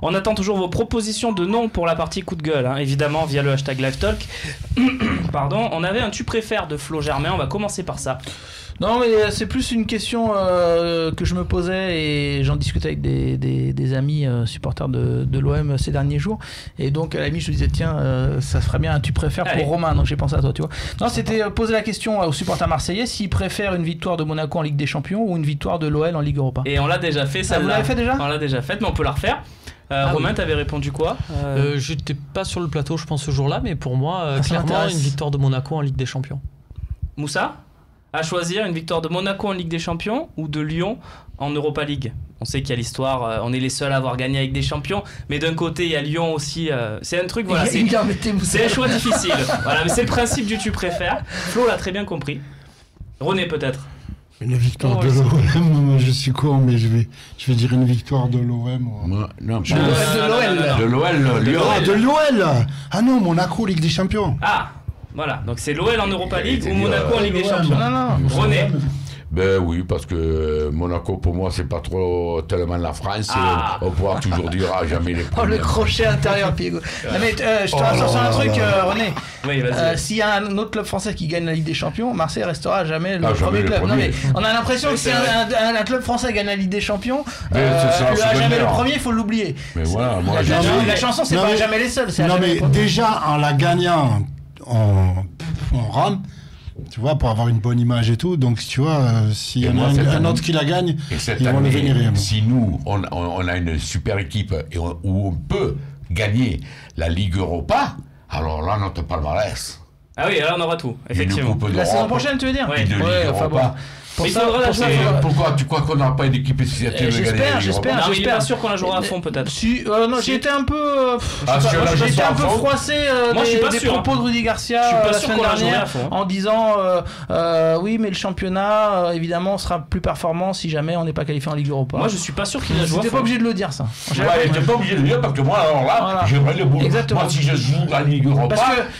On attend toujours vos propositions de noms pour la partie coup de gueule, hein, évidemment via le hashtag LiveTalk. Pardon, on avait un tu préfères de Flo Germain, on va commencer par ça. Non, mais c'est plus une question que je me posais et j'en discutais avec des amis supporters de l'OM ces derniers jours. Et donc, à la limite, je me disais, tiens, ça ferait bien un tu préfères pour Romain. Donc, j'ai pensé à toi, tu vois. Non, c'était poser la question aux supporters marseillais s'ils préfèrent une victoire de Monaco en Ligue des Champions ou une victoire de l'OL en Ligue Europa. Et on l'a déjà fait, ça. Vous l'avez fait déjà ? On l'a déjà fait, mais on peut la refaire. Romain, oui. T'avais répondu quoi J'étais pas sur le plateau, je pense, ce jour-là, mais pour moi, clairement, une victoire de Monaco en Ligue des Champions. Moussa ? À choisir une victoire de Monaco en Ligue des Champions ou de Lyon en Europa League. On sait qu'il y a l'histoire, on est les seuls à avoir gagné avec des champions, mais d'un côté il y a Lyon aussi. C'est un truc, voilà, c'est un choix difficile. Voilà, mais c'est le principe du tu préfères. Flo l'a très bien compris. René peut-être. Une victoire de l'OM, je suis con, mais je vais dire une victoire de l'OM. Non, de l'OL. Ah non, Monaco, Ligue des Champions. Ah, voilà, donc c'est l'OL en Europa League ou Monaco en Ligue des Champions. Non. René. Ben oui, parce que Monaco, pour moi, c'est pas trop tellement la France. On pourra toujours dire jamais les premiers. Oh, le crochet intérieur, Piego. Mais je te rassure sur un truc, René. Oui, vas-y. S'il y a un autre club français qui gagne la Ligue des Champions, Marseille restera jamais le premier club. Non, mais on a l'impression que si un club français gagne la Ligue des Champions, jamais le premier, il faut l'oublier. Mais voilà, moi, la chanson, c'est pas jamais les seuls. Non, mais déjà, en la gagnant, on rame. Tu vois, pour avoir une bonne image et tout. Donc, tu vois, s'il y en a un autre qui la gagne, ils vont le vénérer. Si nous, on a une super équipe où on peut gagner la Ligue Europa, alors là, notre palmarès. Ah oui, alors on aura tout, effectivement. La saison prochaine, tu veux dire ? Et de Ligue Europa. Pour ça, pourquoi tu crois qu'on n'aura pas une équipe susceptible de gagner? J'espère. Non, mais il est pas sûr qu'on la jouera à fond, peut-être. Non, j'ai été un peu froissé des propos de Rudy Garcia la semaine dernière en disant oui, mais le championnat, évidemment, sera plus performant si jamais on n'est pas qualifié en Ligue Europa. Moi, je suis pas sûr qu'il la joue. T'es pas obligé de le dire, ça. T'es pas obligé de le dire parce que moi, alors là, j'aimerais le boulot. Moi, si je joue la Ligue Europa,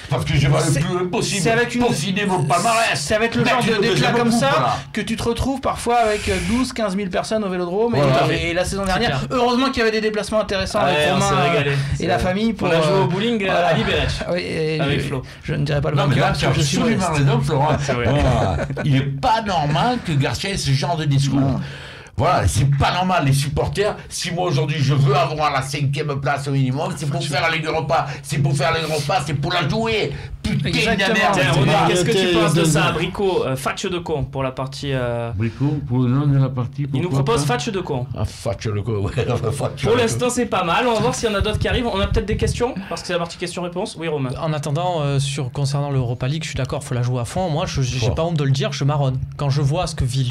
parce que je vais le plus possible peaufiner mon palmarès. C'est avec le genre d'éclat comme ça que tu te retrouves parfois avec 12-15 000 personnes au Vélodrome. Et la saison dernière, heureusement qu'il y avait des déplacements intéressants avec Romain et la famille. On a joué au bowling à Liberec avec Flo. Je ne dirais pas le nom. Non, mais là, tu as absolument raison, Florent. Il n'est pas normal que Garcia ait ce genre de discours. Voilà, c'est pas normal, les supporters. Si moi aujourd'hui je veux avoir la 5e place au minimum, c'est pour faire la Ligue Europa. C'est pour faire la Ligue Europa, c'est pour la jouer. Putain de merde. Qu'est-ce que tu penses de ça, Brico? Faccio de con pour la partie. Brico, pour le nom de la partie. Il nous propose Faccio de con. Ah, Faccio de con, ouais. Pour l'instant, c'est pas mal. On va voir s'il y en a d'autres qui arrivent. On a peut-être des questions, parce que c'est la partie questions-réponses. Oui, Romain. En attendant, concernant l'Europa League, je suis d'accord, il faut la jouer à fond. Moi, j'ai pas honte de le dire, je marronne. Quand je vois ce que vit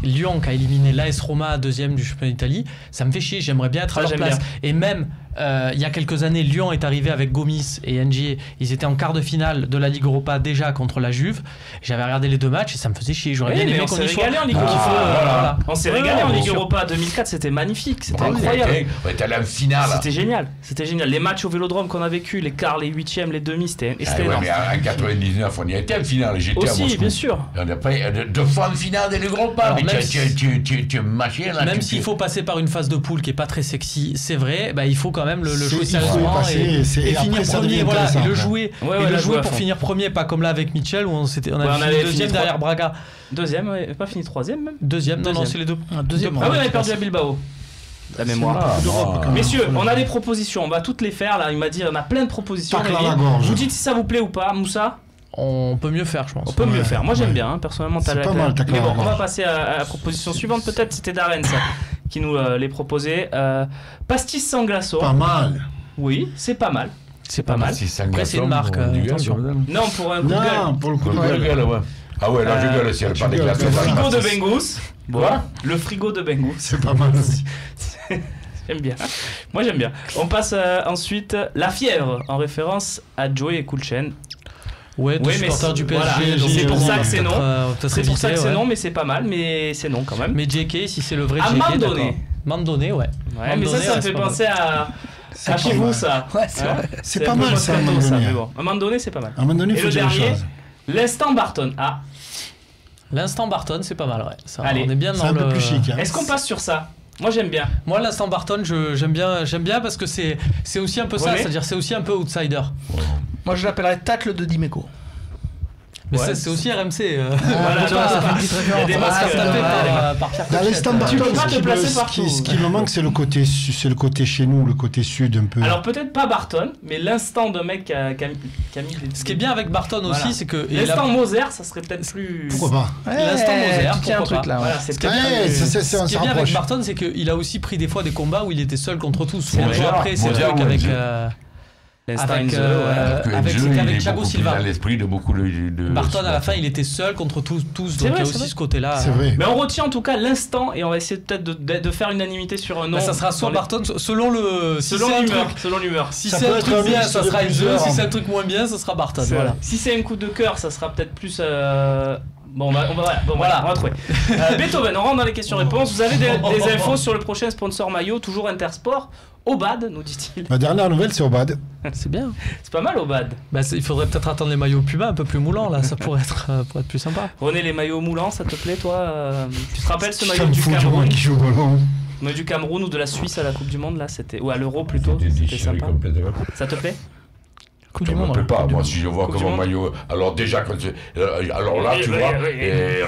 Lyon qui a éliminé l'AS Roma, 2e du championnat d'Italie, ça me fait chier, j'aimerais bien être à leur place. Et même il y a quelques années, Lyon est arrivé avec Gomis et NG, ils étaient en quart de finale de la Ligue Europa déjà contre la Juve. J'avais regardé les deux matchs et ça me faisait chier. J'aurais bien aimé qu'on y soit. On s'est régalé en Ligue Europa 2004, c'était magnifique, c'était incroyable. On était allé en finale. C'était génial. Les matchs au Vélodrome qu'on a vécu, les quarts, les 8e, les demi, c'était énorme. Mais en 99, on y était en finale. J'étais à Moscou. Aussi, bien sûr. On a pas deux fois en finale de Ligue Europa. Mais tu mâchais là. Même s'il faut passer par une phase de poule qui est pas très sexy, c'est vrai, il faut quand même le jouer sérieusement et finir premier, et le jouer pour fond. finir premier, pas comme là avec Mitchell où on avait fini 2e derrière Braga. 2e, pas fini 3e même. 2e, non, c'est les deux. Deuxième. Ah oui, on avait perdu à Bilbao. La mémoire. Messieurs, on a des propositions, on va toutes les faire là. Il m'a dit, on a plein de propositions. Vous dites si ça vous plaît ou pas, Moussa? On peut mieux faire, je pense. On peut mieux faire. Moi j'aime bien, personnellement. C'est pas mal, mais bon, on va passer à la proposition suivante. Peut-être c'était Darren ça qui nous les proposait. Pastis sans glaçon. Pas mal. Oui, c'est pas mal. C'est pas mal. Après c'est une marque. Attention. Non, pour un coup de gueule. Non, pour le coup de gueule. Ouais. Ah ouais, là je gueule si elle parle des glaçons. Le frigo de Bengus. Voilà. Le frigo de Bengus. C'est pas mal aussi. J'aime bien. Moi j'aime bien. On passe ensuite La Fièvre en référence à Joey et Kulchen. Ouais, supporter du PSG. Voilà, c'est pour ça que c'est non. C'est pour ça que c'est non, mais c'est pas mal, mais c'est non quand même. Mais JK, si c'est le vrai JK, Mandone. Mandone, ouais. Ouais, mais ça me fait penser à chez vous, ça. Ouais, c'est vrai. C'est pas mal ça, mais bon. À un moment donné, c'est pas mal. À un moment donné, il et faut le dire les dernier, choses. l'instant Barton. L'instant Barton, c'est pas mal, ouais. Ça, allez, on est bien dans un peu plus chic. Est-ce qu'on passe sur ça? Moi j'aime bien. Moi l'instant Barton, j'aime bien parce que c'est aussi un peu ça, c'est-à-dire c'est aussi un peu outsider. Moi je l'appellerais tacle de Dimeco. Mais c'est aussi RMC. Voilà, ça fait une petite référence. Il y a des masques par Pierre Dans l'instant Tu peux Barton, pas te placer partout. ce qui me manque, c'est le côté chez nous, le côté sud un peu. Alors peut-être pas Barton, mais l'instant de mec qui a mis des... Ce qui est bien avec Barton aussi, c'est que l'instant Moser, ça serait peut-être plus... Pourquoi pas? L'instant Moser, tu tiens un truc là. Voilà, c'est Ce qui est bien avec Barton, c'est qu'il a aussi pris des fois des combats où il était seul contre tous. Après, c'est le truc avec... Avec Thiago Silva. Il a l'esprit de beaucoup de Barton à la fin il était seul contre tous, donc il y a aussi ce côté là. C'est vrai. Mais on retient en tout cas l'instant et on va essayer peut-être de faire une unanimité sur un nom. Ça sera soit Barton selon l'humeur. Si c'est un truc bien ça sera Enzo, si c'est un truc moins bien ça sera Barton. Voilà. Si c'est un coup de cœur ça sera peut-être plus Bon, on va trouver. Beethoven, on rentre dans les questions-réponses. Vous avez des infos sur le prochain sponsor maillot, toujours Intersport. Obad, nous dit-il. Ma dernière nouvelle, c'est Obad. C'est bien. C'est pas mal, Obad. Il faudrait peut-être attendre les maillots Puma un peu plus moulants, là. Ça pourrait être plus sympa. René, les maillots moulants, ça te plaît, toi Tu te rappelles ce maillot du Cameroun qui joue au ballon. Le du Cameroun ou de la Suisse à la Coupe du Monde, là, ou à l'Euro plutôt. C'était sympa. Ça te plaît Coupe ça du monde. me plaît pas. Moi, si je vois Coupe comme un maillot. Alors, déjà, alors là, tu vois,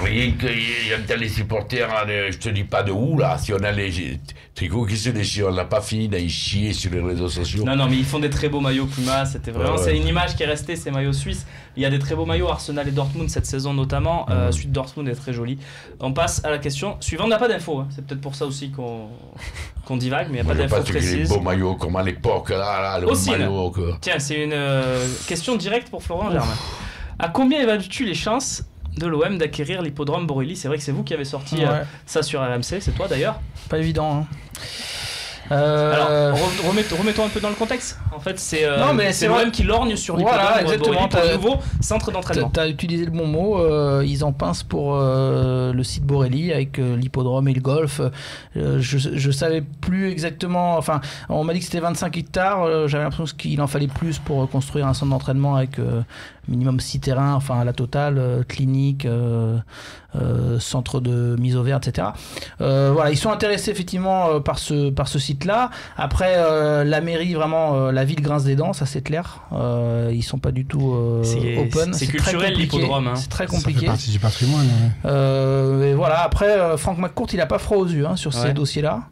rien que j'entends les supporters, je te dis pas de où, là. Si on a les tricots qui se déchirent, on n'a pas fini d'aller chier sur les réseaux sociaux. Non, mais ils font des très beaux maillots Puma. C'était vraiment, c'est une image qui est restée, ces maillots suisses. Il y a des très beaux maillots, Arsenal et Dortmund cette saison notamment. Celui de Dortmund est très joli. On passe à la question suivante. On n'a pas d'infos. C'est peut-être pour ça aussi qu'on divague, mais il n'y a pas d'infos précises. Les beaux maillots comme à l'époque, là, le aussi, maillot. Tiens, c'est une question directe pour Florent Germain. À combien évalues-tu les chances de l'OM d'acquérir l'hippodrome Borelli? C'est vrai que c'est vous qui avez sorti ça sur RMC, c'est toi d'ailleurs. Pas évident, hein. Alors, remettons un peu dans le contexte. En fait, c'est l'OM qui lorgne sur l'hippodrome Borelli pour le nouveau centre d'entraînement. T'as utilisé le bon mot. Ils en pincent pour le site Borelli avec l'hippodrome et le golf. Je savais plus exactement. Enfin, on m'a dit que c'était 25 hectares. J'avais l'impression qu'il en fallait plus pour construire un centre d'entraînement avec minimum 6 terrains, enfin à la totale, clinique, centre de mise au vert, etc. Voilà, ils sont intéressés effectivement par ce site-là. Après, la mairie, vraiment, la ville grince des dents, ça c'est clair. Ils sont pas du tout open. C'est culturel l'hippodrome. Hein. C'est très compliqué. Ça fait partie du patrimoine. Et voilà. Après, Franck McCourt, il a pas froid aux yeux ces dossiers-là.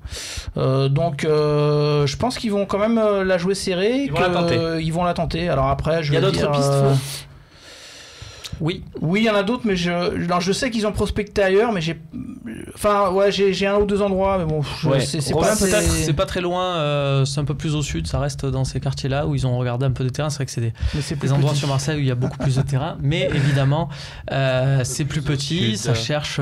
Donc, je pense qu'ils vont quand même la jouer serrée. Ils vont la tenter. Alors après, il y a d'autres pistes. Oui, il y en a d'autres, mais je sais qu'ils ont prospecté ailleurs, mais j'ai un ou deux endroits, mais bon, c'est pas très loin, c'est un peu plus au sud, ça reste dans ces quartiers-là où ils ont regardé un peu de terrain. C'est vrai que c'est des endroits sur Marseille où il y a beaucoup plus de terrain, mais évidemment, c'est plus petit, ça cherche,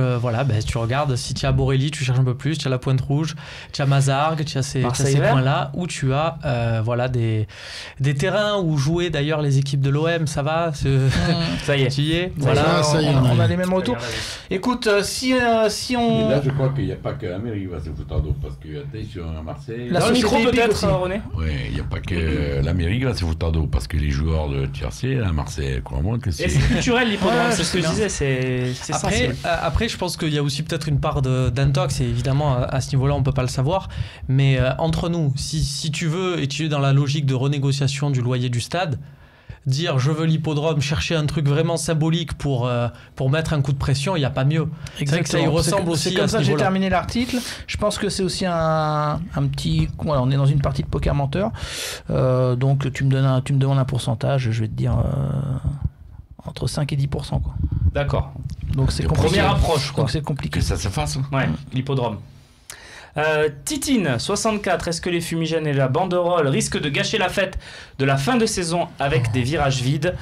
tu regardes, si tu as Borelli, tu cherches un peu plus, tu as la Pointe Rouge, tu as Mazargues, tu as ces points-là, où tu as des terrains où jouer d'ailleurs les équipes de l'OM, ça va, ça y est. Voilà, on a les mêmes retours. Écoute, si on... Et là, je crois qu'il n'y a pas que la mairie qui va se foutre en dos, parce que attention à Marseille... Dans le micro peut-être, René. Oui, il n'y a pas que la mairie qui va se foutre en dos, parce que les joueurs de tiercé, à Marseille, crois-moi que c'est... Et c'est culturel l'hippodrome, c'est ce que je disais, c'est essentiel. Après, je pense qu'il y a aussi peut-être une part d'intox, et évidemment, à ce niveau-là, on ne peut pas le savoir, mais entre nous, si tu veux, et tu es dans la logique de renégociation du loyer du stade, dire je veux l'hippodrome, chercher un truc vraiment symbolique pour mettre un coup de pression, il n'y a pas mieux. Exactement. C'est vrai que ça y ressemble aussi. C'est comme ça que j'ai terminé l'article. Je pense que c'est aussi un petit... Voilà, on est dans une partie de poker menteur. Donc tu me demandes un pourcentage, je vais te dire entre 5 et 10%. Quoi. D'accord. Donc c'est compliqué. Première approche. Donc c'est compliqué. Que ça se fasse. Ouais, l'hippodrome. Titine 64, est-ce que les fumigènes et la banderole risquent de gâcher la fête de la fin de saison avec des virages vides?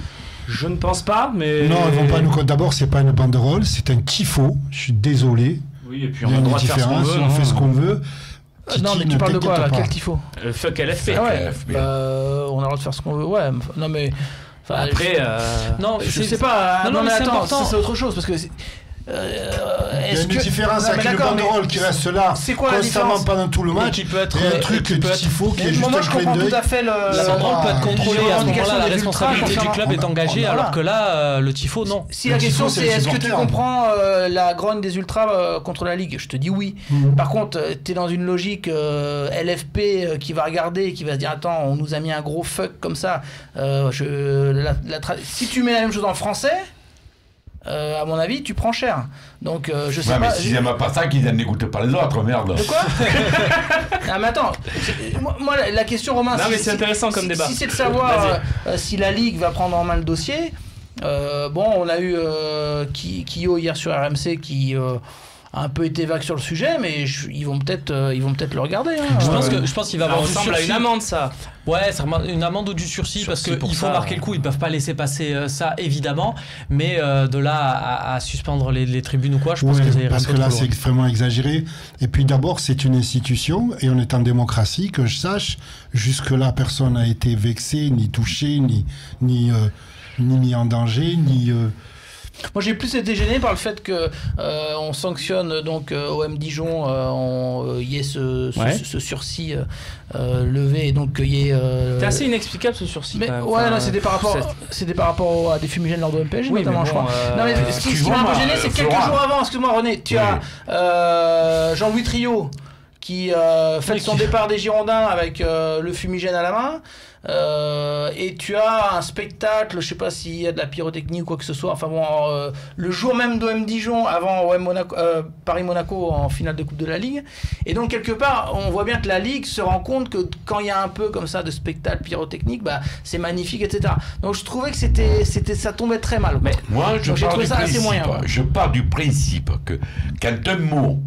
Je ne pense pas, mais... Non, ils vont pas nous... D'abord, c'est pas une banderole, c'est un tifo. Je suis désolé. Oui, et puis on a le droit de faire ce qu'on veut. On fait ce qu'on veut. Non, mais tu parles de quoi là? Quel tifo? Fuck LFP. On a le droit de faire ce qu'on veut. Ouais, non mais... Après... Non, je sais pas. Non, mais attends, c'est autre chose, parce que... Il y a une différence avec le banderole qui reste là constamment pendant tout le match. Qui peut être un truc tifo qui est juste moi je comprends tout à fait la banderole peut être contrôlée à ce moment-là, la responsabilité du club est engagée, alors que là le tifo non. Si la question c'est est-ce que tu comprends la grogne des ultras contre la Ligue, je te dis oui. Par contre t'es dans une logique LFP qui va regarder et qui va se dire attends, on nous a mis un gros fuck comme ça, si tu mets la même chose en français, à mon avis, tu prends cher. Donc, je sais pas. Mais s'ils n'aiment pas ça, qu'ils n'écoutent pas les autres, merde. De quoi? Ah, mais attends. Moi, la question, Romain. Non, mais c'est intéressant comme débat. Si c'est de savoir si la Ligue va prendre en main le dossier. On a eu Kyo hier sur RMC qui. A un peu été vague sur le sujet, mais ils vont peut-être le regarder. Hein. Je pense qu'il va avoir du sursis. Ça ressemble à une amende, ça. Ouais, c'est une amende ou du sursis parce qu'il faut marquer le coup. Ils peuvent pas laisser passer ça, évidemment. Mais de là à suspendre les tribunes ou quoi, je pense que ça irait parce que là, c'est vraiment exagéré. Et puis d'abord, c'est une institution et on est en démocratie, que je sache. Jusque-là, personne n'a été vexé, ni touché, ni mis en danger, ni... Moi j'ai plus été gêné par le fait que on sanctionne donc OM Dijon, y ait ce sursis levé et donc qu'il y ait. C'est assez inexplicable ce sursis. Mais, c'était par rapport à des fumigènes lors de MPG notamment, je crois. Non mais ce qui m'a un peu gêné, c'est quelques jours avant. Excuse-moi René, tu as Jean-Louis Trio qui fait son départ des Girondins avec le fumigène à la main. Et tu as un spectacle, je sais pas s'il y a de la pyrotechnie ou quoi que ce soit. Enfin bon, le jour même d'OM Dijon, avant Paris-Monaco en finale de Coupe de la Ligue. Et donc quelque part, on voit bien que la Ligue se rend compte que quand il y a un peu comme ça de spectacle pyrotechnique, c'est magnifique, etc. Donc je trouvais que ça tombait très mal. Mais moi, je pars du principe que quand un mot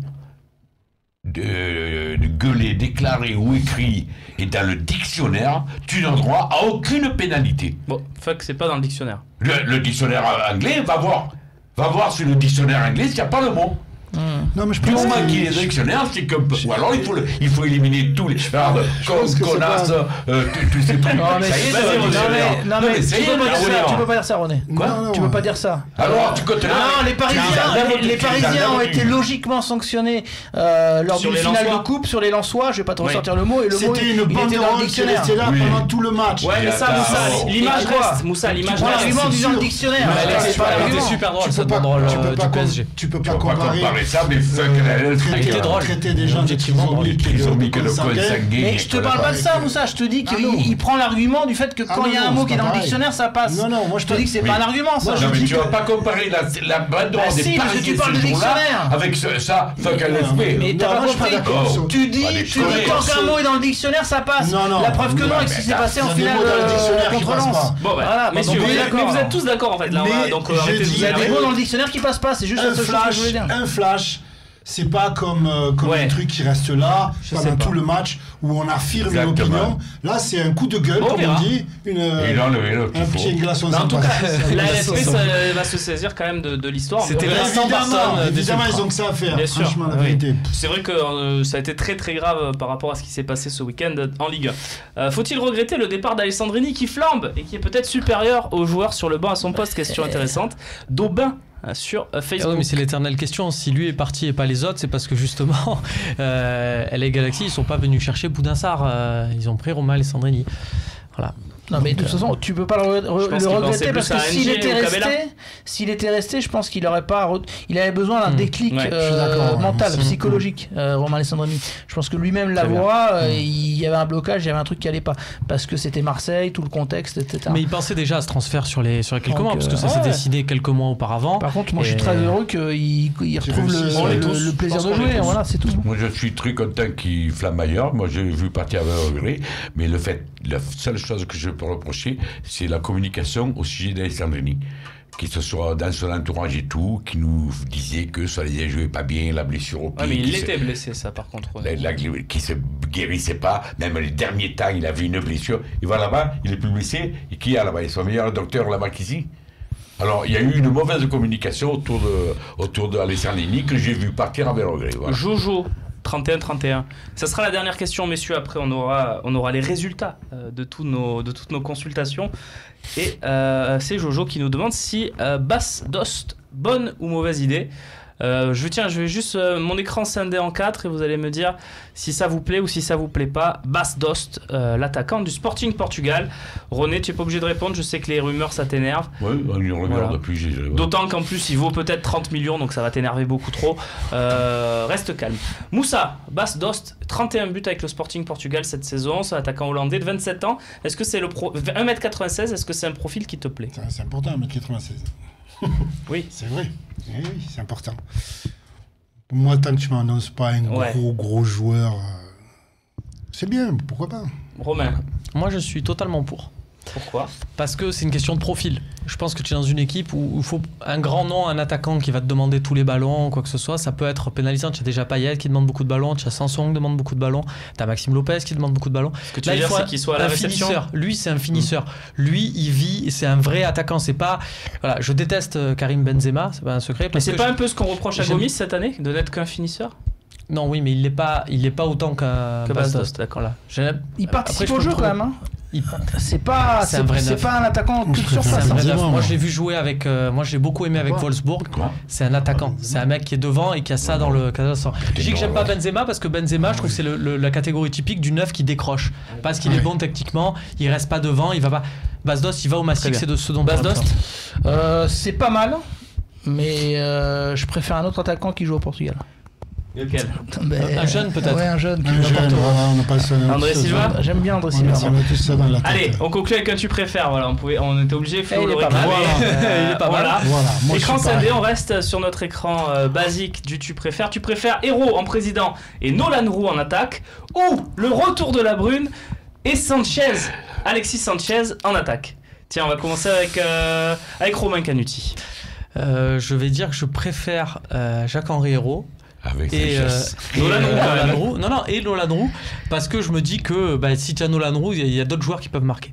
de gueuler, déclarer ou écrit est dans le dictionnaire, tu n'as droit à aucune pénalité. Bon, fuck, c'est pas dans le dictionnaire. Le dictionnaire anglais, va voir sur le dictionnaire anglais s'il n'y a pas le mot. Non, mais je du moment qu'il est dictionnaire, c'est que. Ou alors il faut éliminer tous les. Connasses, tous ces trucs. Non, mais tu peux pas dire ça, René. Quoi? Tu peux pas dire ça. Alors, tu continues. Non, les Parisiens ont été logiquement sanctionnés lors d'une finale de coupe sur les Lensois. Je vais pas te ressortir le mot. Et le mot, c'était une banderole qui restait là pendant tout le match. Ouais, mais ça, l'image reste. Moussa, l'image reste. L'argument du dictionnaire. Elle était super drôle cette banderole du PSG. Tu peux pas comparer. Ça, mais traiter des gens ils ont mis que le code sanguin. Mais je te parle pas de ça, Moussa. Je te dis qu'il prend l'argument du fait que quand il y a un mot qui est dans le dictionnaire, ça passe. Non, moi je te dis que c'est pas un argument, ça. Non, mais tu vas pas comparer la banderole des Parisiens ce jour-là avec ça. Mais t'as pas compris. Tu dis quand un mot est dans le dictionnaire, ça passe. La preuve que non, et que si c'est passé en finale contre Lens. Bon, voilà, messieurs, mais vous êtes tous d'accord en fait là. Donc il y a des mots dans le dictionnaire qui passent pas. C'est juste la seule chose que je voulais dire. Un flash, c'est pas comme un truc qui reste là pendant tout le match où on affirme une opinion. Là, c'est un coup de gueule, comme on dit, un petit glaçon. En tout cas, la LFP va se saisir quand même de l'histoire. C'était Vincent Barton. Évidemment, ils ont que ça à faire. Bien sûr. Franchement, la vérité. C'est vrai que ça a été très très grave par rapport à ce qui s'est passé ce week-end en Ligue 1. Faut-il regretter le départ d'Alessandrini qui flambe et qui est peut-être supérieur aux joueurs sur le banc à son poste? Question intéressante. D'Aubin sur Facebook. Ah oui, mais c'est l'éternelle question. Si lui est parti et pas les autres, c'est parce que justement, LA Galaxy, ils sont pas venus chercher Boudinsar. Ils ont pris Romain Alessandrini. Voilà. Non, mais de toute façon, tu peux pas le regretter parce que s'il était resté, je pense qu'il aurait pas. Il avait besoin d'un déclic mental, psychologique, Romain Alessandrini. Je pense que lui-même la voit, il y avait un blocage, il y avait un truc qui allait pas. Parce que c'était Marseille, tout le contexte, etc. Mais il pensait déjà à ce transfert sur les quelques mois, parce que ça s'est décidé quelques mois auparavant. Par contre, moi je suis très heureux qu'il retrouve le plaisir de jouer. Voilà, c'est tout. Moi je suis très content qu'il flamme ailleurs. Moi j'ai vu partir avec regret, mais la seule chose que je peux reprocher, c'est la communication au sujet d'Alessandrini. Qu'il se soit dans son entourage et tout, qui nous disait que ça ne jouait pas bien, la blessure au pied. Mais il était blessé, ça, par contre. Qui se guérissait pas, même les derniers temps, il avait une blessure. Il va là-bas, il est plus blessé, et qui est là-bas? Il est son meilleur docteur là-bas qu'ici. Alors, il y a eu une mauvaise communication autour de Alessandrini que j'ai vu partir avec regret. Voilà. Jojo. 31-31. Ça sera la dernière question, messieurs. Après, on aura les résultats de toutes nos consultations. Et c'est Jojo qui nous demande si Bas Dost, bonne ou mauvaise idée. Je vais juste mon écran scinder en 4 et vous allez me dire si ça vous plaît ou si ça vous plaît pas. Bas Dost, l'attaquant du Sporting Portugal. René, tu n'es pas obligé de répondre, je sais que les rumeurs ça t'énerve. Oui, il regarde Voilà. depuis. D'autant qu'en plus il vaut peut-être 30 millions, donc ça va t'énerver beaucoup trop. Reste calme. Moussa, Bas Dost, 31 buts avec le Sporting Portugal cette saison, c'est un attaquant hollandais de 27 ans. Est-ce que c'est 1m96, est-ce que c'est un profil qui te plaît? C'est important, 1m96. Oui. C'est vrai. Oui, c'est important. Moi, tant que tu m'annonces pas un gros joueur, c'est bien, pourquoi pas. Romain. Moi, je suis totalement pour. Pourquoi? Parce que c'est une question de profil. Je pense que tu es dans une équipe où il faut un grand nom, un attaquant qui va te demander tous les ballons, quoi que ce soit. Ça peut être pénalisant. Tu as déjà Payet qui demande beaucoup de ballons, tu as Sanson qui demande beaucoup de ballons, tu as Maxime Lopez qui demande beaucoup de ballons. Ce que tu veux dire, c'est qu'il soit à la réception. Finisseur. Lui, c'est un finisseur. Lui, il vit, c'est un vrai attaquant. C'est pas. Voilà, je déteste Karim Benzema, c'est pas un secret. Mais c'est pas un peu ce qu'on reproche à Gomis cette année, de n'être qu'un finisseur? Non, oui, mais il l'est pas autant qu'un Bas Dost, d'accord là. Il participe au jeu quand même. Hein. C'est pas un attaquant toute surface. Moi je l'ai vu jouer avec moi je l'ai beaucoup aimé avec Wolfsburg. C'est un attaquant, c'est un mec qui est devant et qui a ça dans le je dis que j'aime pas Benzema parce que Benzema je trouve que c'est la catégorie typique du neuf qui décroche parce qu'il est bon techniquement, il reste pas devant, il va pas. Bas Dost il va au massif, c'est de ce dont Bas Dost c'est pas mal, mais je préfère un autre attaquant qui joue au Portugal. Lequel? Un jeune peut-être. Ouais, un jeune. On a pas André Silva. J'aime bien André Silva. Allez, on conclut avec un tu préfères. Voilà, on était obligé. Flo il est pas mal. Il est pas mal. Voilà. Écran scindé, on reste sur notre écran basique du tu préfères. Tu préfères Hérault en président et Nolan Roux en attaque, ou le retour de la Brune et Alexis Sanchez en attaque. Tiens, on va commencer avec Romain Canuti. Je vais dire que je préfère Jacques-Henri Hérault. Avec Nolan Roux. Non, et Nolan Roux, parce que je me dis que si tu as Nolan Roux, il y a d'autres joueurs qui peuvent marquer.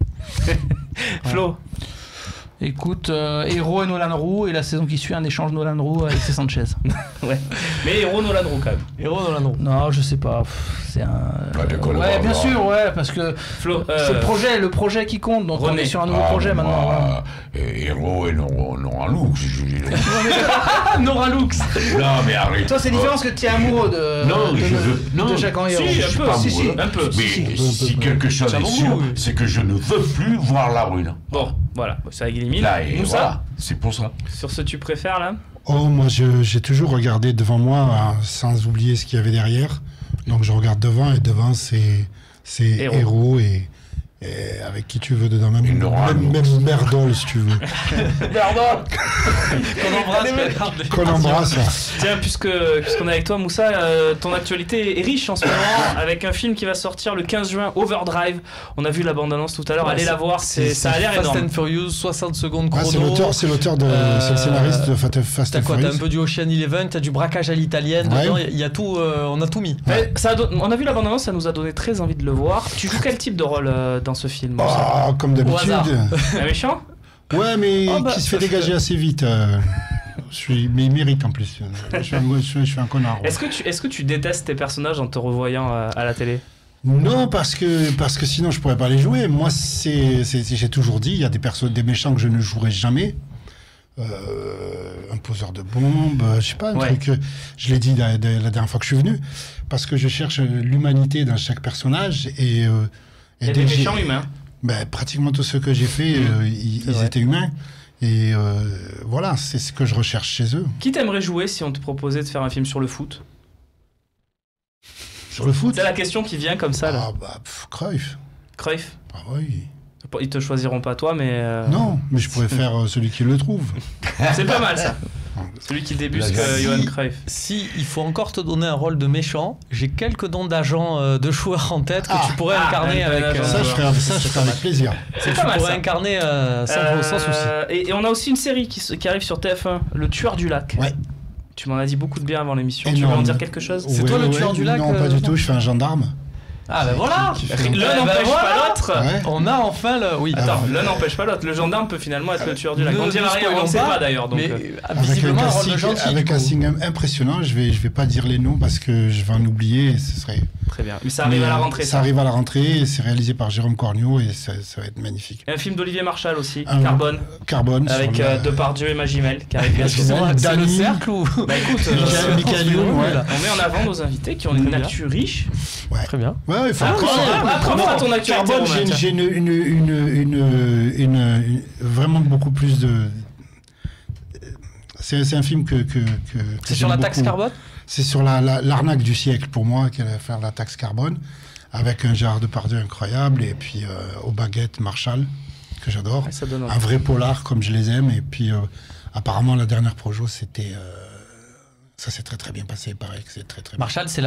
Flo. Écoute, Hérault et Nolan Roux, et la saison qui suit, un échange Nolan Roux avec Sanchez. Ouais. Mais Hérault Nolan Roux quand même. Hérault Nolan Roux. Non, je sais pas. C'est un. Ouais, bien sûr, ouais, parce que c'est le projet qui compte. Donc on est sur un nouveau projet maintenant. Hérault et Nora Lux. Nora Lux. Non, mais arrête. Toi, c'est différent parce que tu es amoureux de Jacques-Henri Hérault. Si, un peu. Mais si quelque chose est sûr, c'est que je ne veux plus voir la Brune. Bon, voilà, ça élimine. Moussa, voilà, c'est pour ça. Sur ce tu préfères là? Oh, moi j'ai toujours regardé devant moi sans oublier ce qu'il y avait derrière. Donc je regarde devant et devant c'est Hérault et avec qui tu veux dedans, même Merdol si tu veux. Merdol qu'on embrasse. Tiens, puisqu'on est avec toi Moussa, ton actualité est riche en ce moment avec un film qui va sortir le 15 juin, Overdrive. On a vu la bande-annonce tout à l'heure, allez la voir, ça a l'air énorme. Fast and Furious, 60 secondes chrono. C'est l'auteur c'est le scénariste de Fast and Furious. T'as un peu du Ocean Eleven, t'as du braquage à l'italienne, dedans, il y a tout, on a tout mis. Ouais. On a vu la bande-annonce, ça nous a donné très envie de le voir. Tu joues quel type de rôle dans ce film? Comme d'habitude. Un méchant? Ouais, mais qui se fait dégager assez vite. Mais il mérite en plus. Je suis un connard. Ouais. Est-ce que tu détestes tes personnages en te revoyant à la télé? Non, parce que sinon je pourrais pas les jouer. Moi, j'ai toujours dit, il y a des méchants que je ne jouerai jamais. Un poseur de bombes, je sais pas, un truc. Je l'ai dit la dernière fois que je suis venu, parce que je cherche l'humanité dans chaque personnage et il y a des méchants humains. Pratiquement tous ceux que j'ai fait, ils étaient humains. Et voilà, c'est ce que je recherche chez eux. Qui t'aimerais jouer si on te proposait de faire un film sur le foot? Sur le foot? C'est la question qui vient comme ça là. Cruyff. Cruyff? Ah oui. Ils te choisiront pas toi, mais... Non, mais je pourrais faire celui qui le trouve. C'est pas mal ça. Celui qui débusque Johan Cruyff. Si il faut encore te donner un rôle de méchant, j'ai quelques dons d'agents de joueurs en tête que tu pourrais incarner avec... Ça, je ferai avec plaisir. Tu pourrais incarner sans souci. Et on a aussi une série qui arrive sur TF1, Le Tueur du Lac. Ouais. Tu m'en as dit beaucoup de bien avant l'émission. Tu veux en dire quelque chose? C'est toi le tueur du lac? Non, pas du tout, je fais un gendarme. Ah ben voilà. L'un n'empêche pas l'autre. Ouais. On a enfin le. Oui. Attends, l'un n'empêche pas l'autre. Le gendarme peut finalement être le tueur du lac. On dirait rien, on ne sait pas d'ailleurs. Donc, Mais Avec visiblement, un un rôle de casting, gentil. avec du un coup. casting impressionnant, je vais pas dire les noms parce que je vais en oublier. Et ce serait. très bien. Mais ça arrive à la rentrée. Ça arrive à la rentrée. Et c'est réalisé par Jérôme Cornio et ça va être magnifique. Et un film d'Olivier Marchal aussi, Un- Carbone, Carbone. avec sur la- Depardieu et Magimel, qui arrive bientôt. Excusez-moi, c'est le Dany. cercle ou. Bah écoute, Michael Youn, ouais. on met en avant nos invités qui ont une Très bien. actu riche. Très bien. Ouais, il faut Ah, encore- après, on va à ton actualité, Carbone, Romain, j'ai vraiment beaucoup plus de. C'est un film que C'est j'aime sur la taxe beaucoup. carbone. C'est sur l'arnaque du siècle pour moi, qu'elle va faire la taxe carbone, avec un Gérard Depardieu incroyable, et puis aux baguettes Marshall, que j'adore. Ouais, ça donne envie. Un vrai polar comme je les aime, et puis apparemment la dernière projo, c'était... ça s'est très très bien passé, il paraît que c'est très très bien. Marshall, c'est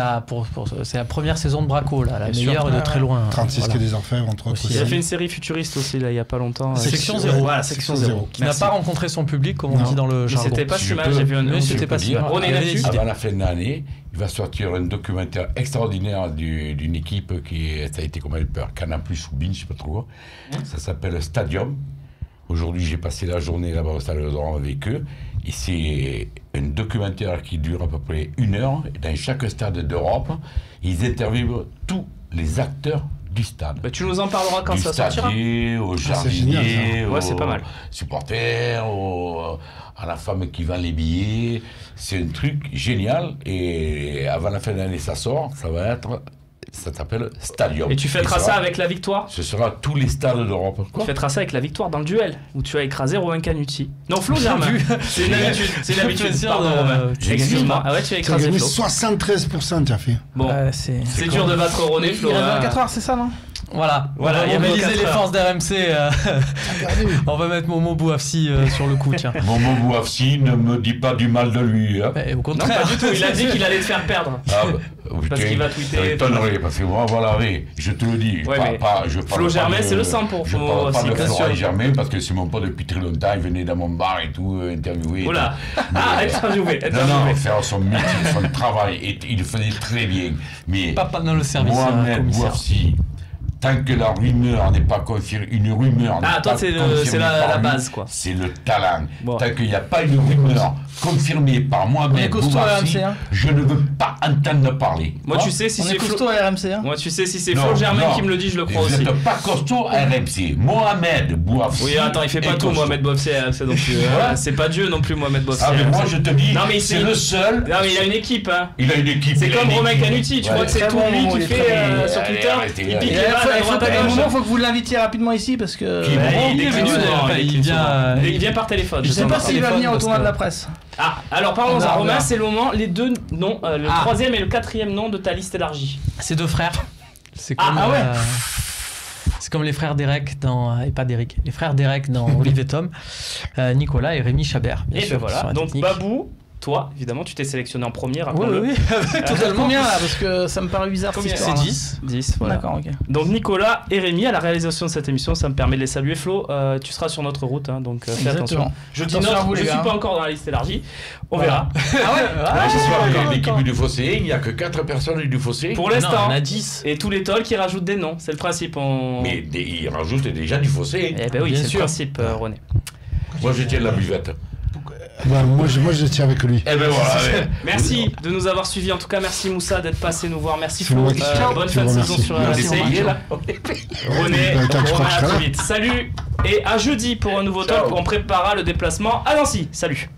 c'est la première saison de Braco, là, la Bien meilleure sûr. et de très loin. 36 Voilà. que des Orfèvres, entre autres. Aussi, Il a aussi. fait une série futuriste aussi, là, il y a pas longtemps. Section Zéro. Voilà, Section Section 0. Qui n'a pas rencontré son public, comme on Non. dit dans le Mais jargon. c'était pas Si si je mal, peux- j'ai vu un Mais autre. c'était pas si mal. René Allez, là-dessus. hésitez. Avant la fin de l'année, il va sortir un documentaire extraordinaire d'une équipe ça a été comme elle peur, Canal Plus ou Binge, je sais pas trop quoi. Ça s'appelle Stadium. Aujourd'hui, j'ai passé la journée là-bas au Stade de France avec eux. Et c'est un documentaire qui dure à peu près 1 heure. Et dans chaque stade d'Europe, ils interviewent tous les acteurs du stade. Bah, tu nous en parleras quand Du ça sortira. stadier, au c'est jardinier, génial, ça. Ouais, c'est pas mal. supporters, à la femme qui vend les billets. C'est un truc génial. Et avant la fin de l'année, ça sort. Ça s'appelle Stadium. Et tu fêteras ça avec la victoire. Ce sera tous les stades d'Europe. Tu fêteras ça avec la victoire dans le duel, où tu as écrasé Romain Canuti. Non, Flo Germain. C'est une habitude. C'est une habitude. Plaisir Pardon, de- Romain. J'ai Excuse-moi. Ah ouais, tu as Tu as écrasé gagné Flo. 73%, tu as fait. Bon, c'est c'est dur de battre René, Flo. Il reste hein. 24 heures, c'est ça, non? Voilà, Voilà, on il y va avait mobiliser 4 les heures. forces d'RMC. On va mettre Momo Bouafsi sur le coup, tiens. Momo Bouafsi ne me dit pas du mal de lui. Hein. Mais au Non, contraire. pas du tout. Il a dit qu'il allait te faire perdre. Ah, bah, Parce putain, qu'il va tweeter. Ça m'étonnerait, parce que moi, voilà, oui, je te le dis. Ouais, mais je parle Flo pas Germain, de- c'est le sang pour Je Flo parle pas aussi, de bien Florent sûr. Germain, parce que c'est mon pote depuis très longtemps. Il venait dans mon bar et tout, interviewer. et Oula. tout. Ah, Mais, interviewé. non, faire son métier, son travail, et il le faisait très bien. Mais Pas dans le service Mohamed commissaire. Bouafsi, tant que la rumeur n'est pas confirmée, une rumeur n'est Ah, toi, pas c'est confirmée la par lui, base, quoi. c'est le talent. Bon. Tant qu'il n'y a pas une rumeur confirmée par On Mohamed est costaud à Bouafsi, RMC, hein. je ne veux pas entendre parler. Moi, tu sais si On est c'est Flo. costaud à RMC, hein. Moi, tu sais si c'est Non, Flo Germain non. qui me le dit, je le crois Vous aussi. n'êtes pas costaud à RMC. Mohamed Bouafsi. Oui, attends, il fait pas est tout, costaud. Mohamed Bouafsi, c'est non plus. C'est pas Dieu non plus, Mohamed Bouafsi. Ah, mais moi, je te dis, Non, mais c'est c'est- le seul. Non, mais il a une équipe, hein. Il a une équipe. C'est il a comme une Romain équipe. Canuti, tu Ouais. vois que c'est Très tout bon, lui il qui est fait très bon. sur Allez, Twitter. arrêtez, Il allez. pique Il les balles à droite à à un gauche. moment, faut que vous l'invitiez rapidement ici parce que. Qui Ouais, il est écrit venu, souvent, d'ailleurs, il il écrit vient, souvent. Il vient par téléphone. Je sais justement. pas s'il va téléphone, venir au parce tournoi que- de la presse. Ah, alors parlons On à verra, on Romain, verra. c'est le moment, les deux noms, le Ah. 3e et le 4e nom de ta liste élargie. C'est deux frères. C'est comme, Ah ouais. c'est comme les frères Derek dans. Et pas Derek. Les frères Derek dans Olive et Tom. Nicolas et Rémi Chabert. Bien Et sûr, ben qui sont voilà, la donc technique. Babou, toi, évidemment, tu t'es sélectionné en premier, Oui, rappelons-le. oui, oui. Totalement combien là? Parce que ça me paraît bizarre cette Combien histoire. C'est là. 10. 10, voilà. D'accord, ok. Donc Nicolas et Rémi à la réalisation de cette émission, ça me permet de les saluer. Flo, tu seras sur notre route, hein, donc fais Exactement. attention. Je dis Attention à notre, vous, je les suis gars. pas encore dans la liste élargie. On Voilà. verra. Ah ouais. Là, je suis d'accord, avec l'équipe d'accord. du Fossé, il n'y a que 4 personnes du Fossé. Pour Non, l'instant. on a 10. Et tous les tolls qui rajoutent des noms, c'est le principe. Mais ils rajoutent déjà du Fossé. Eh ben oui, Bien c'est le sûr. principe, René. Moi, je tiens la buvette. Bah, moi, je tiens avec lui. Eh ben voilà. ouais. Merci de nous avoir suivis. En tout cas, merci Moussa d'être passé nous voir. Merci C'est Flo. moi qui- Bonne je fin de vous saison remercie. sur Merci, RMC. il est là. René, Attends, je crois Romain, que je à serai très là. vite. Salut et à jeudi pour un nouveau Ciao. talk. On préparera le déplacement à Nancy. Salut.